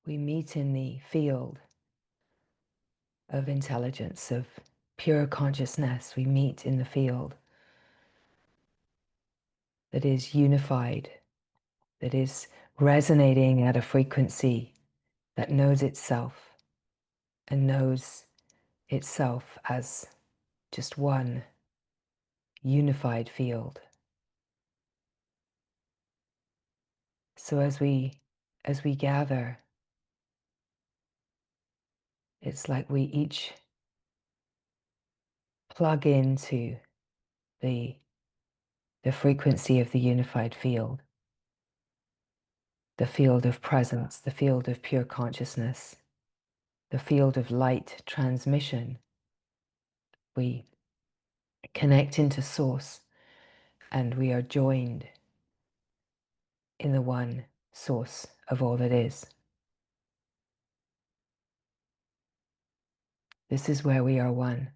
we meet in the field of intelligence, of pure consciousness. We meet in the field that is unified, that is resonating at a frequency that knows itself and knows itself as just one unified field. So as we gather, it's like we each plug into the frequency of the unified field, the field of presence, the field of pure consciousness, the field of light transmission. We connect into source and we are joined in the one source of all that is. This is where we are one.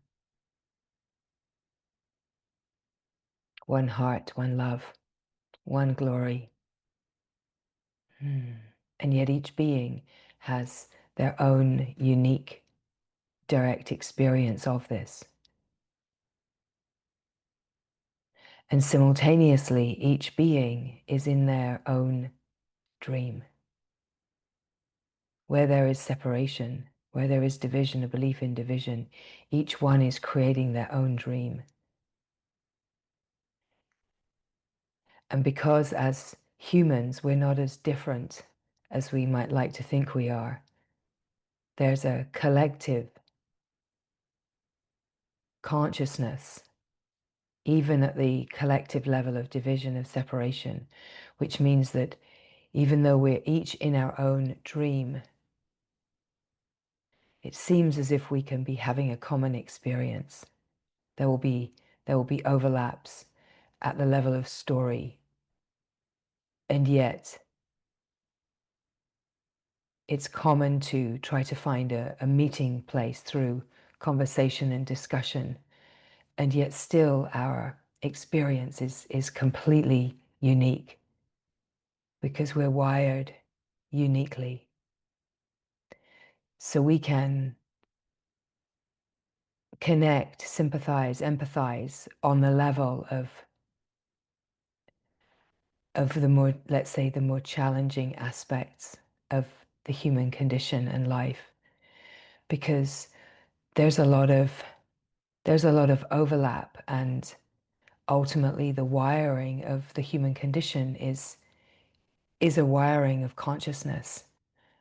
One heart, one love, one glory. And yet each being has their own unique, direct experience of this. And simultaneously, each being is in their own dream. Where there is separation, where there is division, a belief in division, each one is creating their own dream. And because as humans, we're not as different as we might like to think we are, there's a collective consciousness, even at the collective level of division, of separation, which means that even though we're each in our own dream, it seems as if we can be having a common experience. There will be overlaps at the level of story, and yet it's common to try to find a meeting place through conversation and discussion, and yet still our experience is completely unique because we're wired uniquely. So we can connect, sympathize, empathize on the level of the more, let's say, the more challenging aspects of the human condition and life, because there's a lot of overlap, and ultimately the wiring of the human condition is a wiring of consciousness.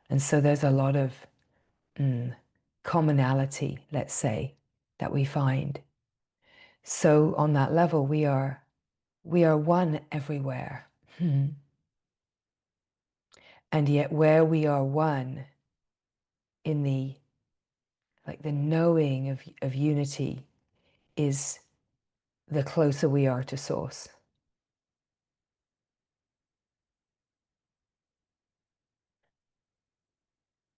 And so there's a lot of commonality, let's say, that we find. So on that level, we are one everywhere. And yet where we are one in the knowing of unity is the closer we are to source.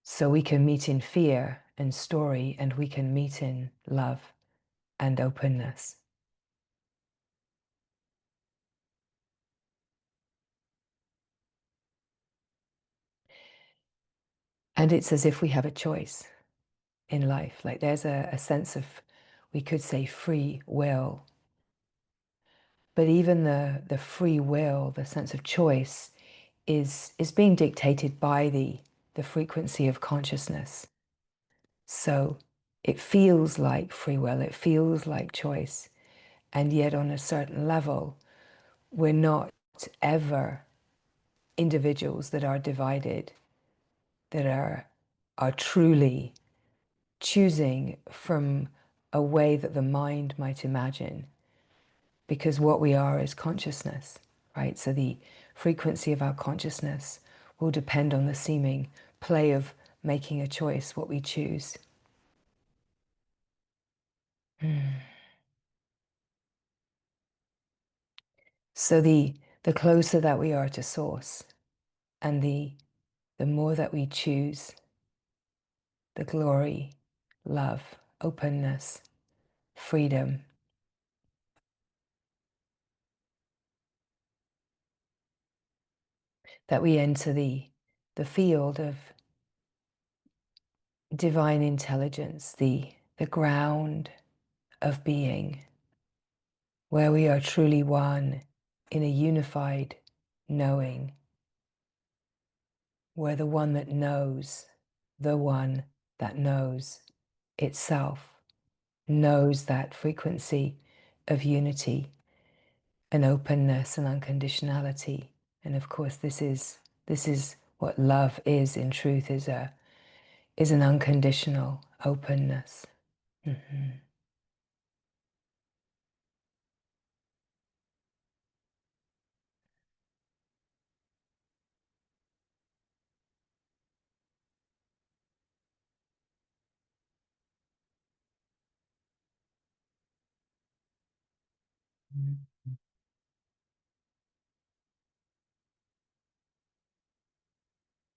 So we can meet in fear and story, and we can meet in love and openness. And it's as if we have a choice in life. Like there's a sense of, we could say, free will. But even the free will, the sense of choice, is being dictated by the frequency of consciousness. So it feels like free will, it feels like choice. And yet on a certain level, we're not ever individuals that are divided, that are truly choosing from a way that the mind might imagine, because what we are is consciousness, right? So the frequency of our consciousness will depend on the seeming play of making a choice, what we choose. So the closer that we are to source, and the more that we choose the glory, love, openness, freedom, that we enter the field of divine intelligence, the ground of being, where we are truly one in a unified knowing, where the one that knows itself, knows that frequency of unity and openness and unconditionality. And of course, this is what love is in truth, is an unconditional openness. Mm-hmm.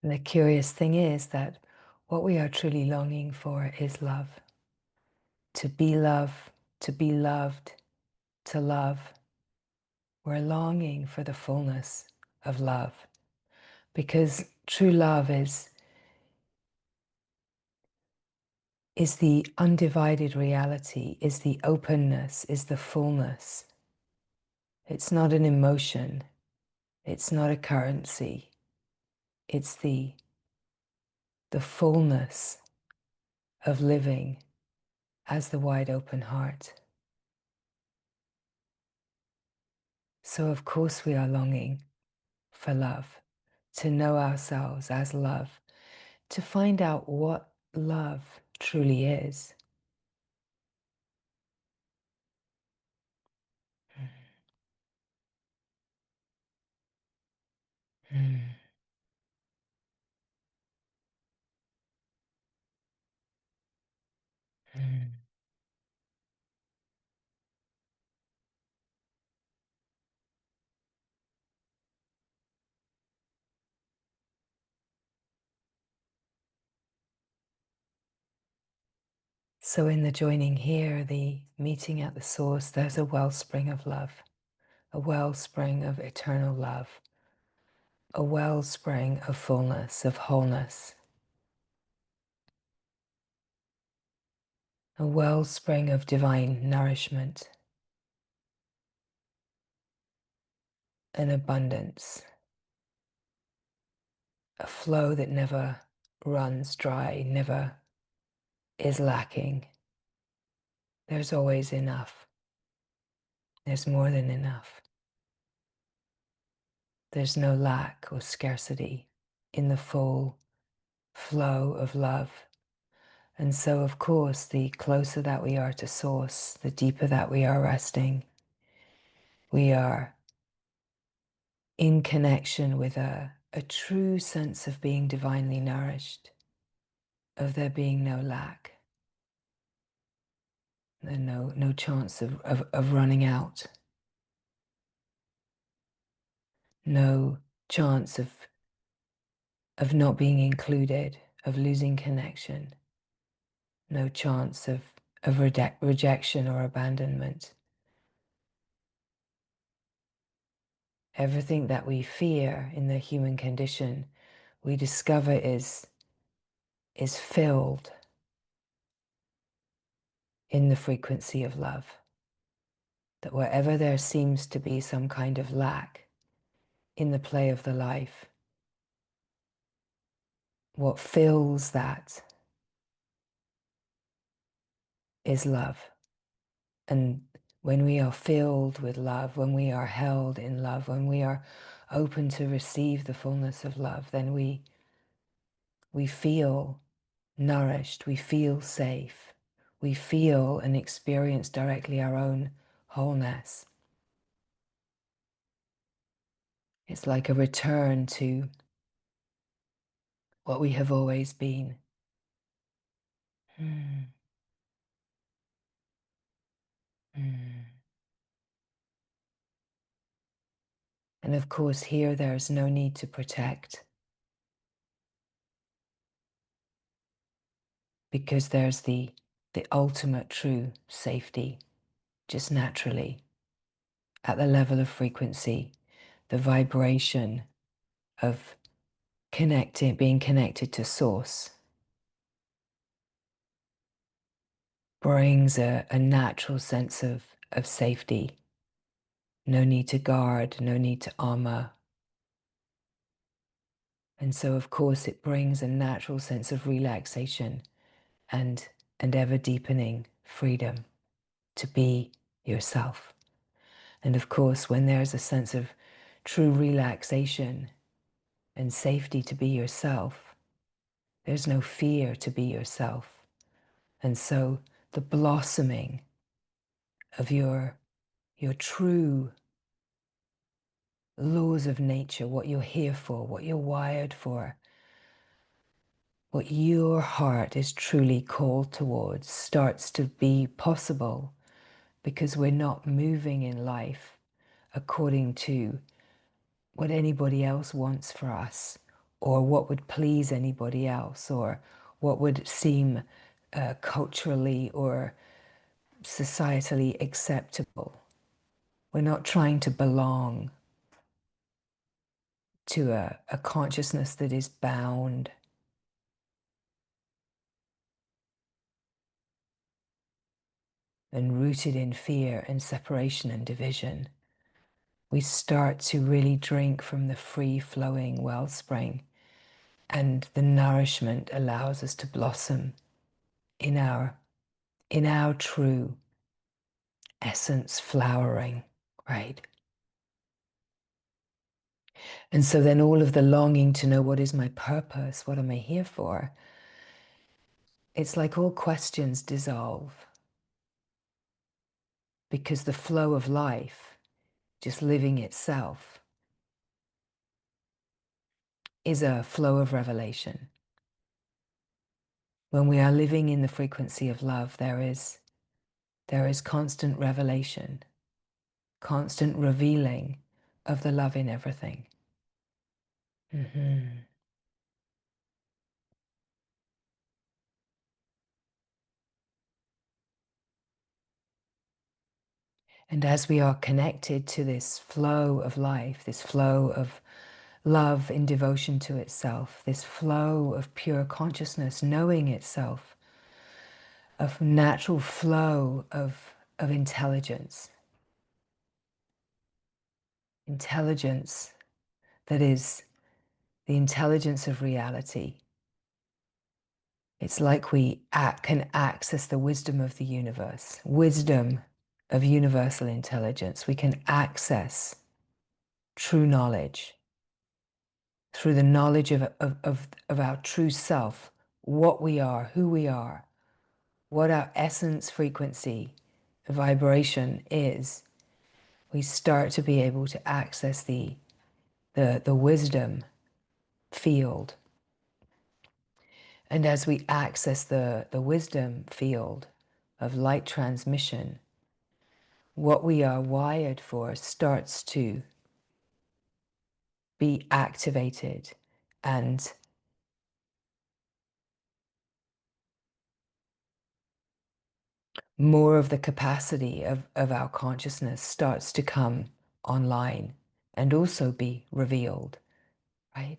And the curious thing is that what we are truly longing for is love. To be love, to be loved, to love. We're longing for the fullness of love, because true love is the undivided reality, is the openness, is the fullness. It's not an emotion, it's not a currency, it's the fullness of living as the wide open heart. So of course we are longing for love, to know ourselves as love, to find out what love truly is. Mm. Mm. So in the joining here, the meeting at the source, there's a wellspring of love, a wellspring of eternal love, a wellspring of fullness, of wholeness, a wellspring of divine nourishment and abundance, a flow that never runs dry, never is lacking. There's always enough. There's more than enough. There's no lack or scarcity in the full flow of love. And so, of course, the closer that we are to source, the deeper that we are resting, we are in connection with a true sense of being divinely nourished, of there being no lack, and no chance of running out, no chance of not being included, of losing connection, no chance of rejection or abandonment. Everything that we fear in the human condition, we discover is filled in the frequency of love. That wherever there seems to be some kind of lack in the play of the life, what fills that is love. And when we are filled with love, when we are held in love, when we are open to receive the fullness of love, then we feel nourished, we feel safe, we feel and experience directly our own wholeness. It's like a return to what we have always been. Mm. Mm. And of course, here there's no need to protect, because there's the ultimate true safety, just naturally, at the level of frequency, the vibration of being connected to source. brings a natural sense of safety. No need to guard, no need to armor. And so, of course, it brings a natural sense of relaxation and ever deepening freedom to be yourself. And of course, when there's a sense of true relaxation and safety to be yourself, there's no fear to be yourself. And so the blossoming of your true laws of nature, what you're here for, what you're wired for, what your heart is truly called towards, starts to be possible, because we're not moving in life according to what anybody else wants for us, or what would please anybody else, or what would seem culturally or societally acceptable. We're not trying to belong to a consciousness that is bound. And rooted in fear and separation and division. We start to really drink from the free-flowing wellspring, and the nourishment allows us to blossom in our true essence, flowering, right? And so then all of the longing to know, what is my purpose? What am I here for? It's like all questions dissolve, because the flow of life, just living itself, is a flow of revelation. When we are living in the frequency of love, there is constant revelation, constant revealing of the love in everything. Mm-hmm. And as we are connected to this flow of life, this flow of love in devotion to itself, this flow of pure consciousness, knowing itself, of natural flow of intelligence, intelligence that is the intelligence of reality. It's like we can access the wisdom of the universe, wisdom of universal intelligence. We can access true knowledge through the knowledge of our true self, what we are, who we are, what our essence, frequency, vibration is. We start to be able to access the wisdom field. And as we access the wisdom field of light transmission, what we are wired for starts to be activated, and more of the capacity of our consciousness starts to come online and also be revealed, right?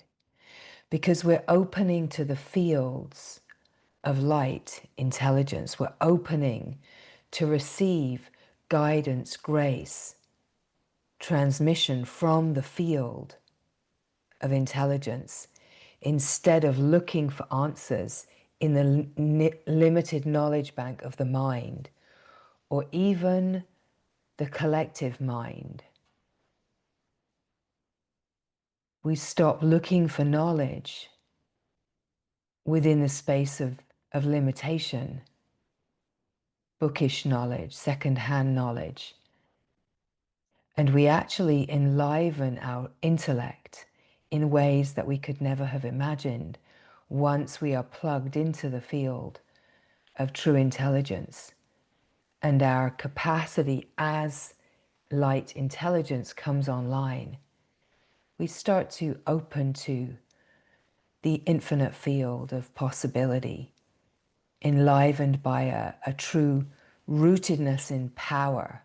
Because we're opening to the fields of light intelligence. We're opening to receive guidance, grace, transmission from the field of intelligence, instead of looking for answers in the limited knowledge bank of the mind, or even the collective mind. We stop looking for knowledge within the space of limitation, bookish knowledge, secondhand knowledge, and we actually enliven our intellect in ways that we could never have imagined once we are plugged into the field of true intelligence. And our capacity as light intelligence comes online, we start to open to the infinite field of possibility, enlivened by a true rootedness in power.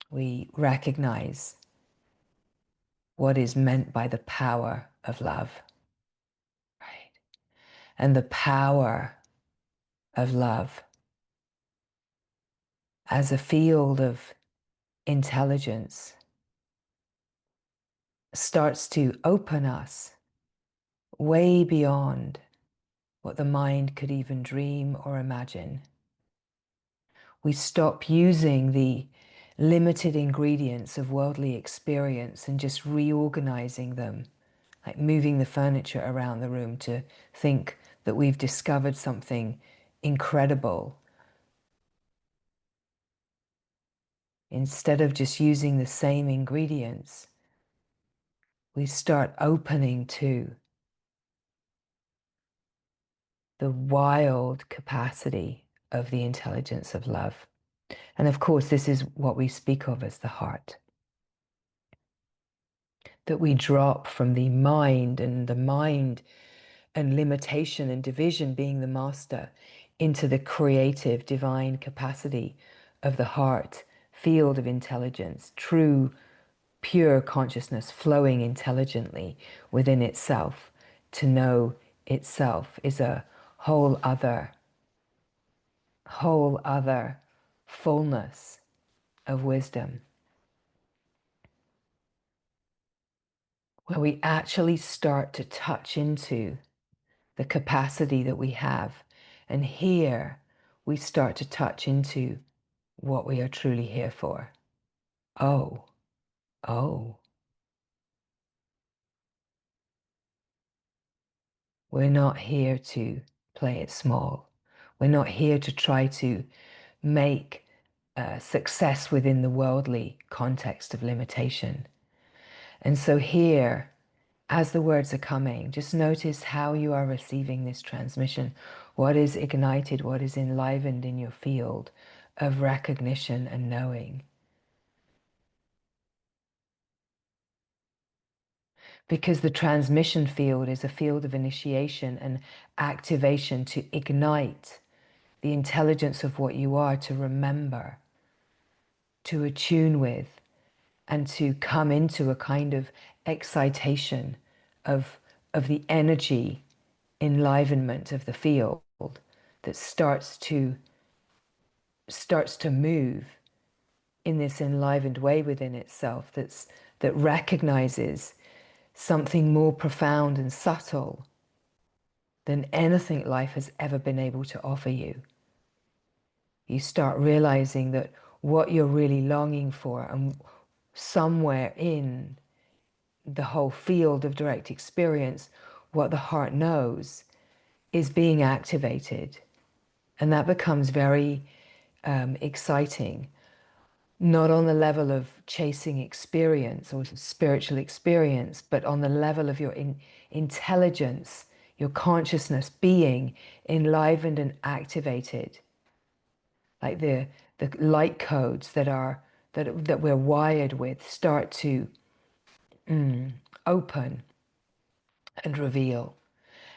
We recognize what is meant by the power of love, right? And the power of love as a field of intelligence starts to open us way beyond what the mind could even dream or imagine. We stop using the limited ingredients of worldly experience and just reorganizing them, like moving the furniture around the room to think that we've discovered something incredible. Instead of just using the same ingredients, we start opening to the wild capacity of the intelligence of love. And of course, this is what we speak of as the heart. That we drop from the mind and limitation and division being the master into the creative divine capacity of the heart, field of intelligence, true pure consciousness flowing intelligently within itself. To know itself is a whole other fullness of wisdom, where we actually start to touch into the capacity that we have. And here we start to touch into what we are truly here for. Oh, oh, we're not here to play it small. We're not here to try to make success within the worldly context of limitation. And so here, as the words are coming, just notice how you are receiving this transmission. What is ignited, what is enlivened in your field of recognition and knowing. Because the transmission field is a field of initiation and activation to ignite the intelligence of what you are, to remember, to attune with, and to come into a kind of excitation of the energy enlivenment of the field that starts to move in this enlivened way within itself, that recognizes something more profound and subtle than anything life has ever been able to offer you. You start realizing that what you're really longing for, and somewhere in the whole field of direct experience, what the heart knows is being activated. And that becomes very exciting, not on the level of chasing experience or spiritual experience, but on the level of your intelligence, your consciousness being enlivened and activated. Like the light codes that we're wired with start to open and reveal.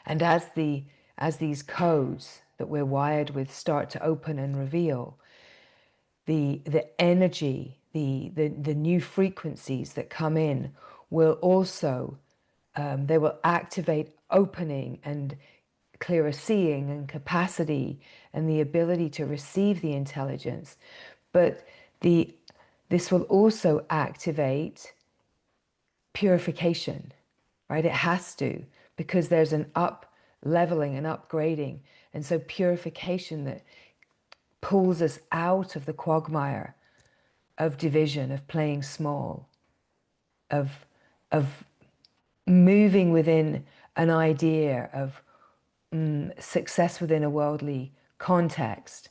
And as these codes that we're wired with start to open and reveal, the energy, the new frequencies that come in will also they will activate opening and clearer seeing and capacity and the ability to receive the intelligence. But this will also activate purification, right? It has to, because there's an up leveling and upgrading. And so purification that pulls us out of the quagmire of division, of playing small, of moving within an idea of success within a worldly context.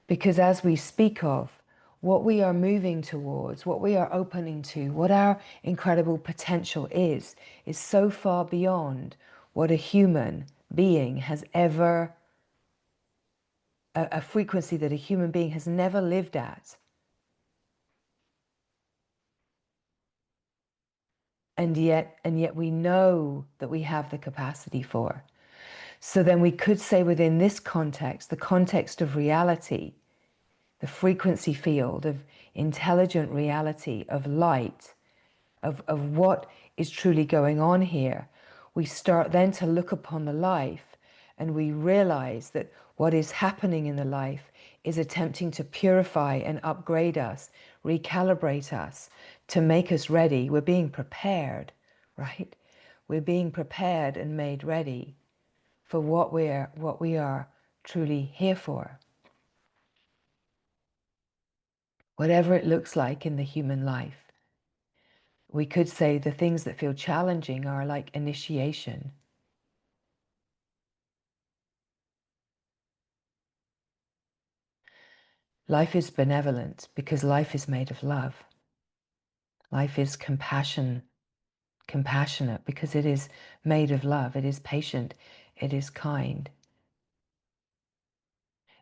Because as we speak of what we are moving towards, what we are opening to, what our incredible potential is so far beyond what a human being has ever, a frequency that a human being has never lived at. And yet we know that we have the capacity for. So then we could say within this context, the context of reality, the frequency field of intelligent reality, of light, of what is truly going on here, we start then to look upon the life and we realize that what is happening in the life is attempting to purify and upgrade us, recalibrate us, to make us ready. We're being prepared, right? We're being prepared and made ready for what we are truly here for. Whatever it looks like in the human life. We could say the things that feel challenging are like initiation. Life is benevolent because life is made of love. Life is compassionate because it is made of love. It is patient. It is kind.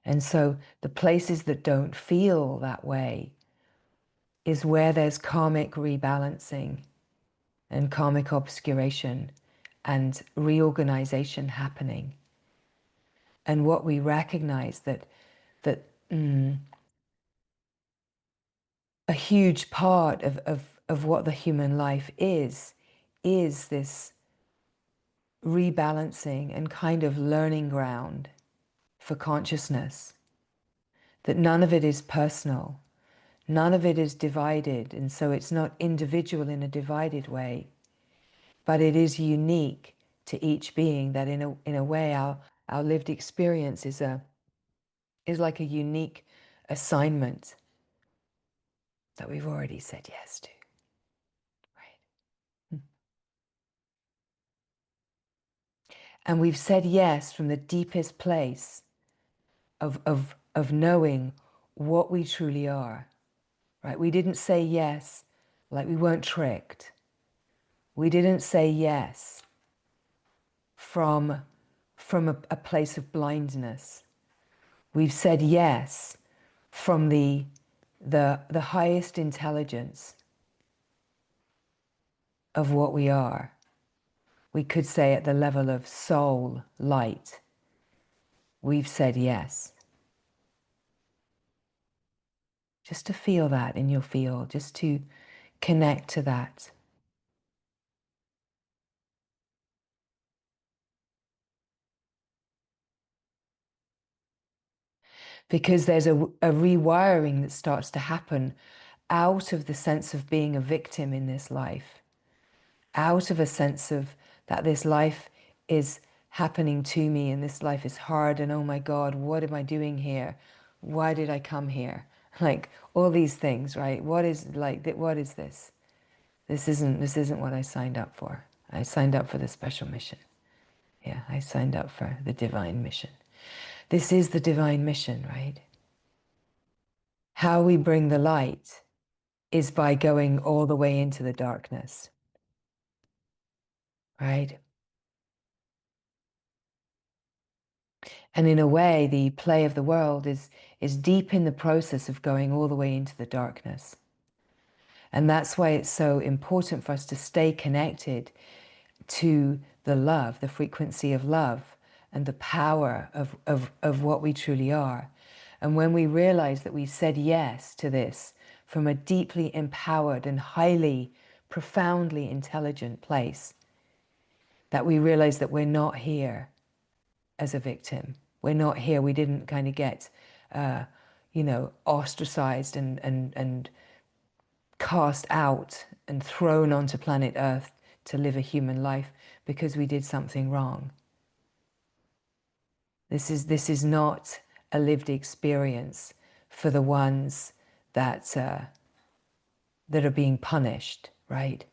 And so the places that don't feel that way is where there's karmic rebalancing and karmic obscuration and reorganization happening. And what we recognize that a huge part of what the human life is this rebalancing and kind of learning ground for consciousness. That none of it is personal, none of it is divided, and so it's not individual in a divided way, but it is unique to each being. That in a way our lived experience is like a unique assignment that we've already said yes to, right? And we've said yes from the deepest place of knowing what we truly are, right? We didn't say yes like we weren't tricked. We didn't say yes from a place of blindness. We've said yes from the highest intelligence of what we are. We could say at the level of soul, light. We've said yes. Just to feel that in your field, just to connect to that. Because there's a rewiring that starts to happen out of the sense of being a victim in this life, out of a sense of that this life is happening to me and this life is hard and oh my God, what am I doing here? Why did I come here? Like all these things, right? What is this? This isn't what I signed up for. I signed up for the special mission. Yeah, I signed up for the divine mission. This is the divine mission, right? How we bring the light is by going all the way into the darkness, right? And in a way, the play of the world is deep in the process of going all the way into the darkness. And that's why it's so important for us to stay connected to the love, the frequency of love, and the power of what we truly are. And when we realize that we said yes to this from a deeply empowered and highly, profoundly intelligent place, that we realize that we're not here as a victim. We're not here. We didn't kind of get, ostracized and cast out and thrown onto planet Earth to live a human life because we did something wrong. This is not a lived experience for the ones that are being punished, right?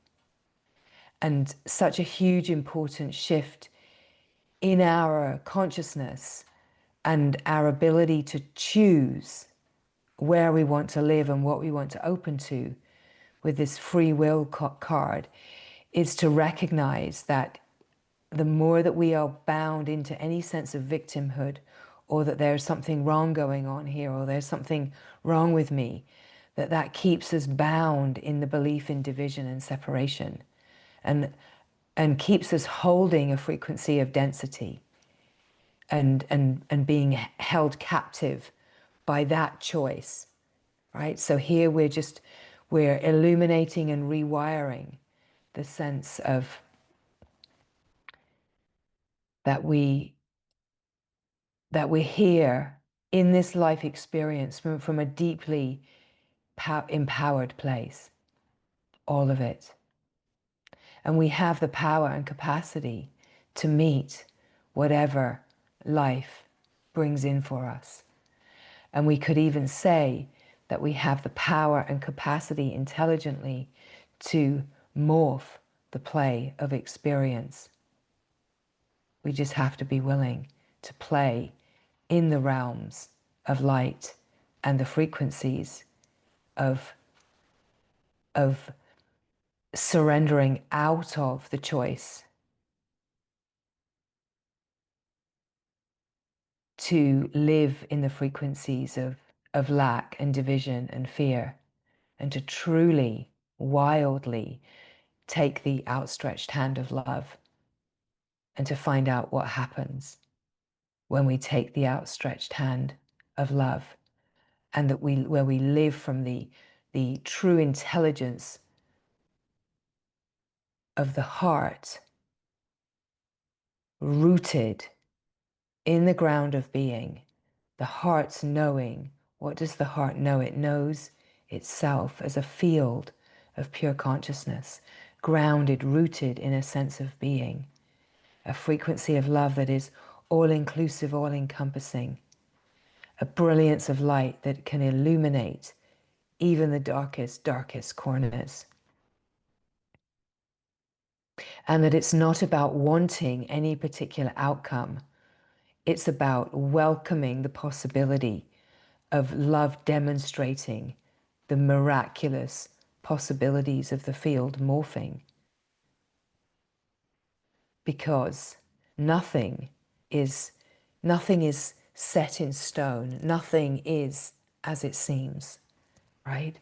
And such a huge, important shift in our consciousness and our ability to choose where we want to live and what we want to open to with this free will card is to recognize that the more that we are bound into any sense of victimhood, or that there's something wrong going on here, or there's something wrong with me, that keeps us bound in the belief in division and separation, and keeps us holding a frequency of density and being held captive by that choice, right? So here we're illuminating and rewiring the sense of that we that we're here in this life experience from a deeply empowered place, all of it. And we have the power and capacity to meet whatever life brings in for us. And we could even say that we have the power and capacity intelligently to morph the play of experience. We just have to be willing to play in the realms of light and the frequencies of surrendering out of the choice to live in the frequencies of lack and division and fear, and to truly, wildly take the outstretched hand of love, and to find out what happens when we take the outstretched hand of love, and that where we live from the true intelligence of the heart, rooted in the ground of being, the heart's knowing. What does the heart know? It knows itself as a field of pure consciousness, grounded, rooted in a sense of being, a frequency of love that is all-inclusive, all-encompassing, a brilliance of light that can illuminate even the darkest, darkest corners. And that it's not about wanting any particular outcome. It's about welcoming the possibility of love demonstrating the miraculous possibilities of the field morphing. Because nothing is set in stone. Nothing is as it seems, right?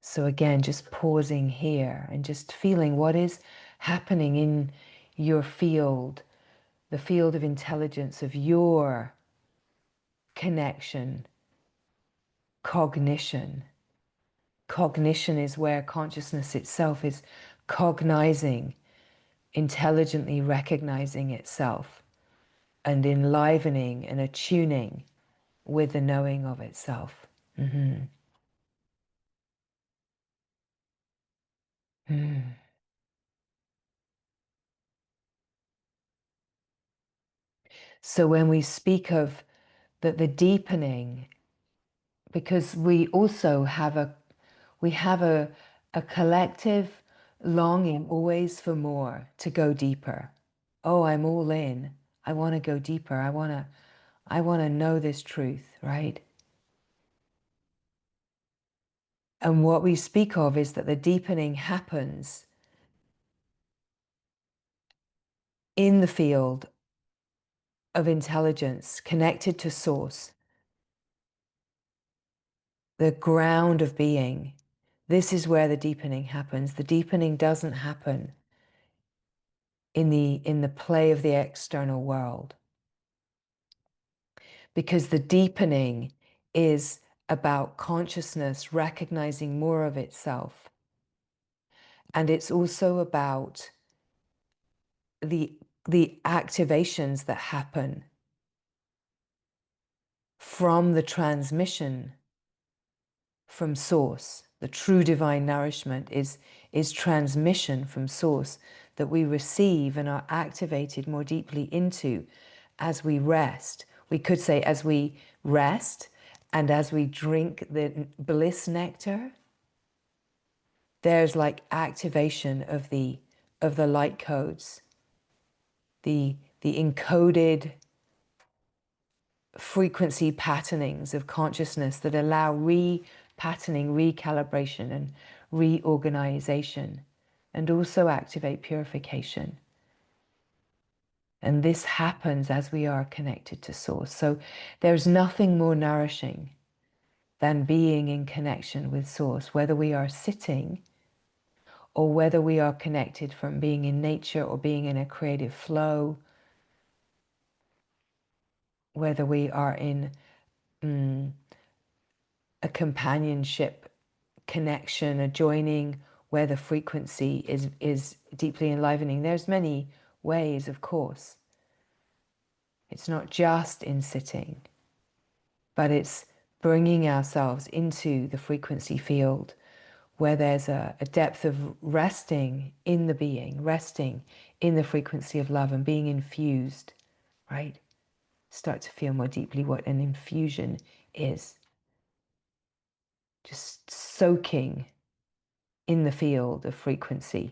So again, just pausing here and just feeling what is happening in your field, the field of intelligence of your connection, cognition. Cognition is where consciousness itself is cognizing, intelligently recognizing itself and enlivening and attuning with the knowing of itself. Mm-hmm. Mm. So when we speak of the deepening, because we also have a collective longing always for more, to go deeper. Oh, I'm all in. I want to go deeper. I want to know this truth, right? And what we speak of is that the deepening happens in the field of intelligence connected to source, the ground of being. This is where the deepening happens. The deepening doesn't happen in the play of the external world, because the deepening is about consciousness recognizing more of itself. And it's also about the activations that happen from the transmission from source. The true divine nourishment is transmission from source that we receive and are activated more deeply into as we rest. We could say as we rest and as we drink the bliss nectar, there's like activation of the light codes, the encoded frequency patternings of consciousness that allow repatterning, recalibration, and reorganization, and also activate purification. And this happens as we are connected to source. So there's nothing more nourishing than being in connection with source, whether we are sitting or whether we are connected from being in nature or being in a creative flow, whether we are in a companionship connection, a joining where the frequency is deeply enlivening. There's many ways, of course. It's not just in sitting, but it's bringing ourselves into the frequency field where there's a depth of resting in the being, resting in the frequency of love and being infused, right? Start to feel more deeply what an infusion is. Just soaking in the field of frequency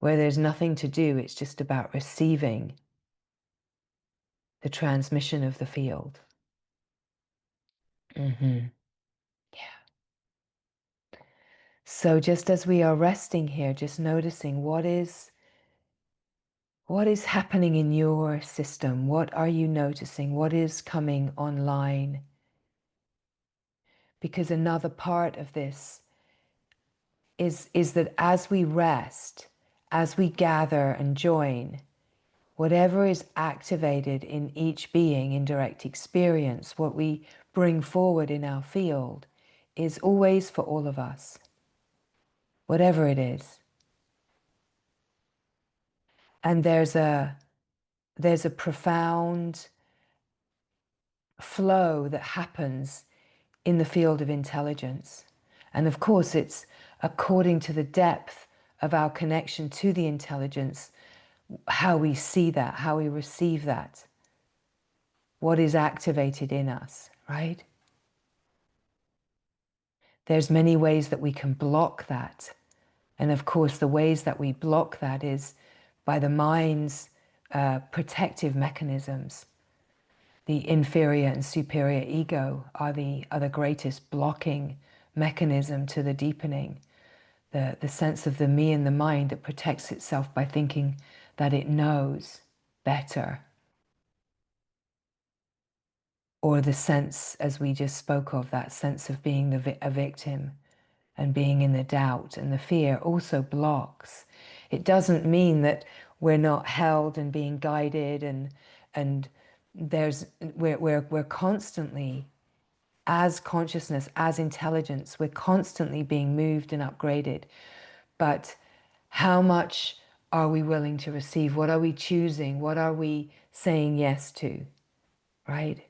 where there's nothing to do, it's just about receiving the transmission of the field. Yeah. So just as we are resting here, just noticing what is happening in your system? What are you noticing? What is coming online? Because another part of this is that as we rest, as we gather and join, whatever is activated in each being in direct experience, what we bring forward in our field, is always for all of us, whatever it is. And there's a profound flow that happens in the field of intelligence. And of course, it's according to the depth of our connection to the intelligence, how we see that, how we receive that, what is activated in us, right? There's many ways that we can block that. And of course, the ways that we block that is by the mind's protective mechanisms. The inferior and superior ego are the greatest blocking mechanism to the deepening. The sense of the me in the mind that protects itself by thinking that it knows better. Or the sense, as we just spoke of, that sense of being a victim and being in the doubt and the fear also blocks. It doesn't mean that we're not held and being guided and we're constantly, as consciousness, as intelligence, we're constantly being moved and upgraded. But how much are we willing to receive? What are we choosing? What are we saying yes to? Right?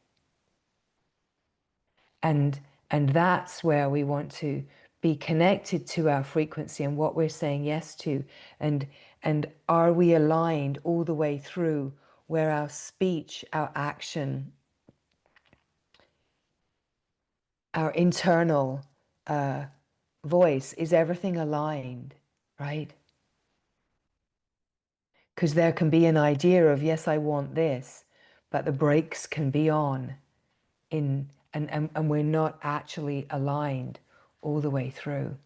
And that's where we want to be connected to our frequency and what we're saying yes to. And are we aligned all the way through where our speech, our action, our internal voice, is everything aligned, right? Because there can be an idea of, yes, I want this, but the brakes can be on and we're not actually aligned all the way through.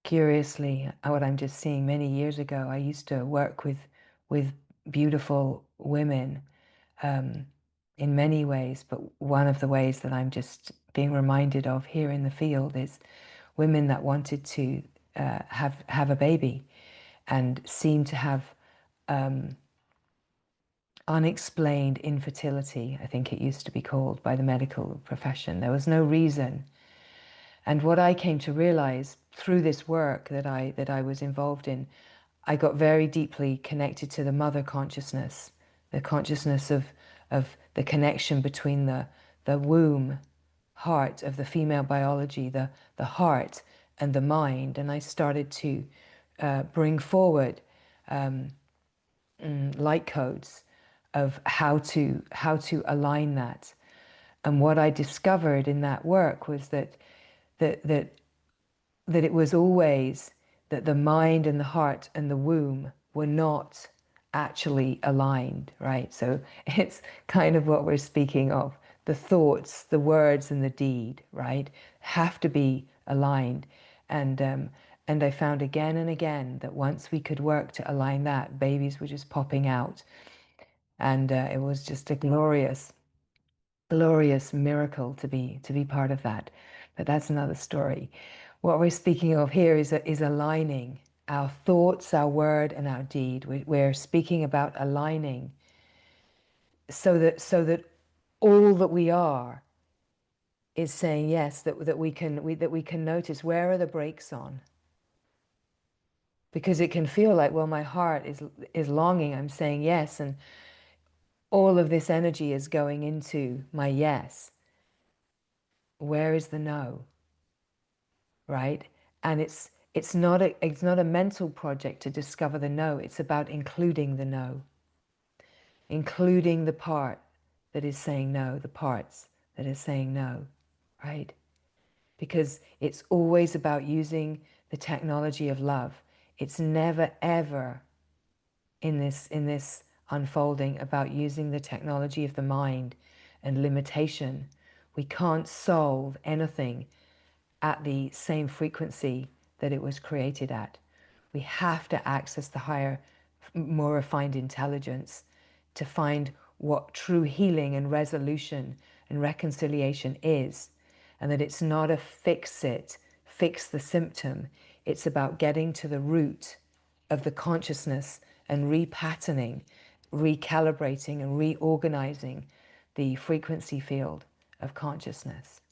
Curiously, what I'm just seeing, many years ago, I used to work with beautiful women in many ways, but one of the ways that I'm just being reminded of here in the field is women that wanted to have a baby and seemed to have unexplained infertility, I think it used to be called by the medical profession. There was no reason. And what I came to realize through this work that I was involved in, I got very deeply connected to the mother consciousness, the consciousness of the connection between the womb, heart of the female biology, the heart and the mind. And I started to bring forward light codes of how to align that. And what I discovered in that work was that that it was always that the mind and the heart and the womb were not actually aligned, right? So it's kind of what we're speaking of. The thoughts, the words, and the deed, right, have to be aligned. And I found again and again that once we could work to align that, babies were just popping out. And it was just a glorious miracle to be part of that. But that's another story. What we're speaking of here is aligning our thoughts, our word, and our deed. We're speaking about aligning so that all that we are is saying yes. That we can notice where are the brakes on. Because it can feel like, well, my heart is longing, I'm saying yes, and all of this energy is going into my yes. Where is the no? Right? And it's not a mental project to discover the no. It's about including the no, including the part that is saying no, the parts that are saying no, right? Because it's always about using the technology of love. It's never ever in this unfolding about using the technology of the mind and limitation. We can't solve anything at the same frequency that it was created at. We have to access the higher, more refined intelligence to find what true healing and resolution and reconciliation is. And that it's not a fix it, fix the symptom. It's about getting to the root of the consciousness and repatterning, recalibrating and reorganizing the frequency field of consciousness.